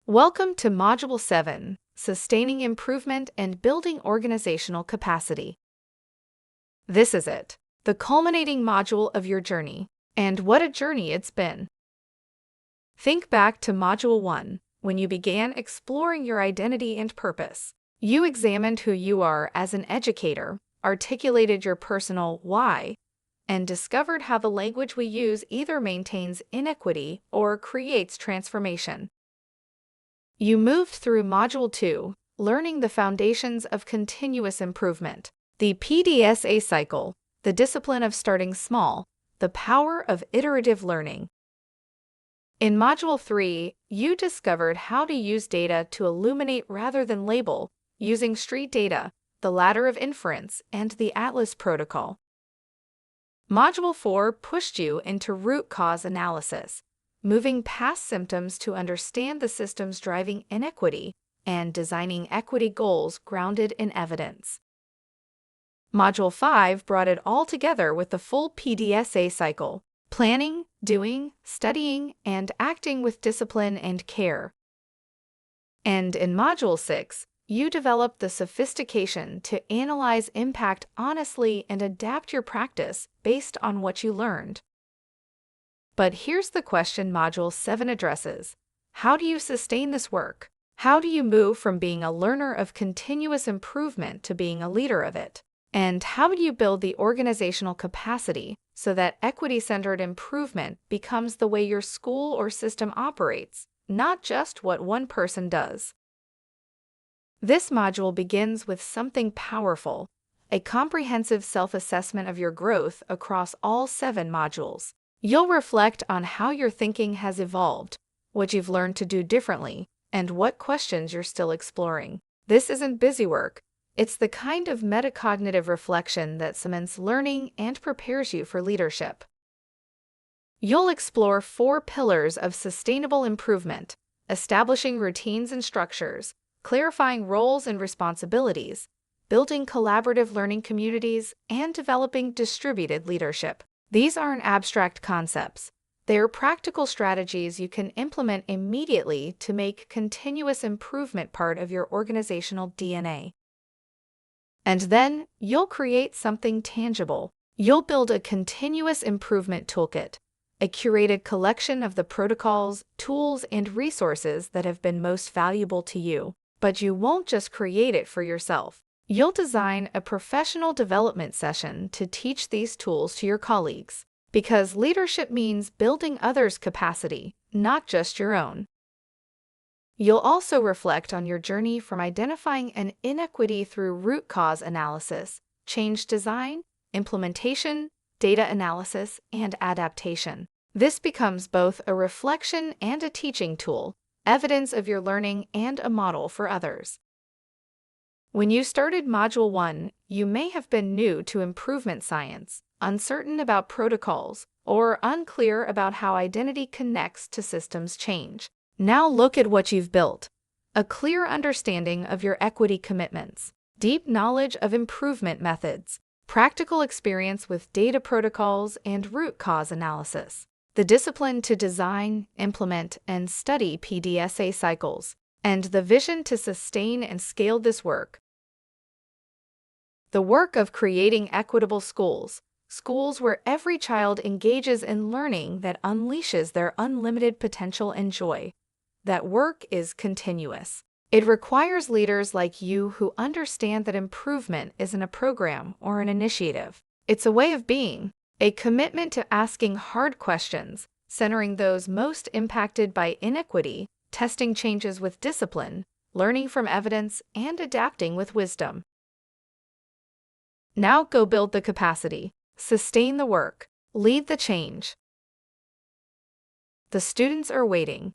Welcome to Module 7, Sustaining Improvement and Building Organizational Capacity. This is it, the culminating module of your journey. And what a journey it's been! Think back to Module 1, when you began exploring your identity and purpose. You examined who you are as an educator, articulated your personal why, and discovered how the language we use either maintains inequity or creates transformation. You moved through Module 2, learning the foundations of continuous improvement, the PDSA cycle, the discipline of starting small, the power of iterative learning. In Module 3, you discovered how to use data to illuminate rather than label, using street data, the ladder of inference, and the Atlas protocol. Module 4 pushed you into root cause analysis, moving past symptoms to understand the systems driving inequity and designing equity goals grounded in evidence. Module 5 brought it all together with the full PDSA cycle: planning, doing, studying, and acting with discipline and care. And in Module 6, you developed the sophistication to analyze impact honestly and adapt your practice based on what you learned. But here's the question Module 7 addresses: how do you sustain this work? How do you move from being a learner of continuous improvement to being a leader of it? And how do you build the organizational capacity so that equity-centered improvement becomes the way your school or system operates, not just what one person does? This module begins with something powerful: a comprehensive self-assessment of your growth across all 7 modules. You'll reflect on how your thinking has evolved, what you've learned to do differently, and what questions you're still exploring. This isn't busy work. It's the kind of metacognitive reflection that cements learning and prepares you for leadership. You'll explore 4 pillars of sustainable improvement: establishing routines and structures, clarifying roles and responsibilities, building collaborative learning communities, and developing distributed leadership. These aren't abstract concepts. They are practical strategies you can implement immediately to make continuous improvement part of your organizational DNA. And then, you'll create something tangible. You'll build a continuous improvement toolkit, a curated collection of the protocols, tools, and resources that have been most valuable to you. But you won't just create it for yourself. You'll design a professional development session to teach these tools to your colleagues, because leadership means building others' capacity, not just your own. You'll also reflect on your journey from identifying an inequity through root cause analysis, change design, implementation, data analysis, and adaptation. This becomes both a reflection and a teaching tool, evidence of your learning and a model for others. When you started Module 1, you may have been new to improvement science, uncertain about protocols, or unclear about how identity connects to systems change. Now look at what you've built: a clear understanding of your equity commitments, deep knowledge of improvement methods, practical experience with data protocols and root cause analysis, the discipline to design, implement, and study PDSA cycles, and the vision to sustain and scale this work. The work of creating equitable schools where every child engages in learning that unleashes their unlimited potential and joy. That work is continuous. It requires leaders like you who understand that improvement isn't a program or an initiative. It's a way of being, a commitment to asking hard questions, centering those most impacted by inequity, testing changes with discipline, learning from evidence, and adapting with wisdom. Now go build the capacity, sustain the work, lead the change. The students are waiting.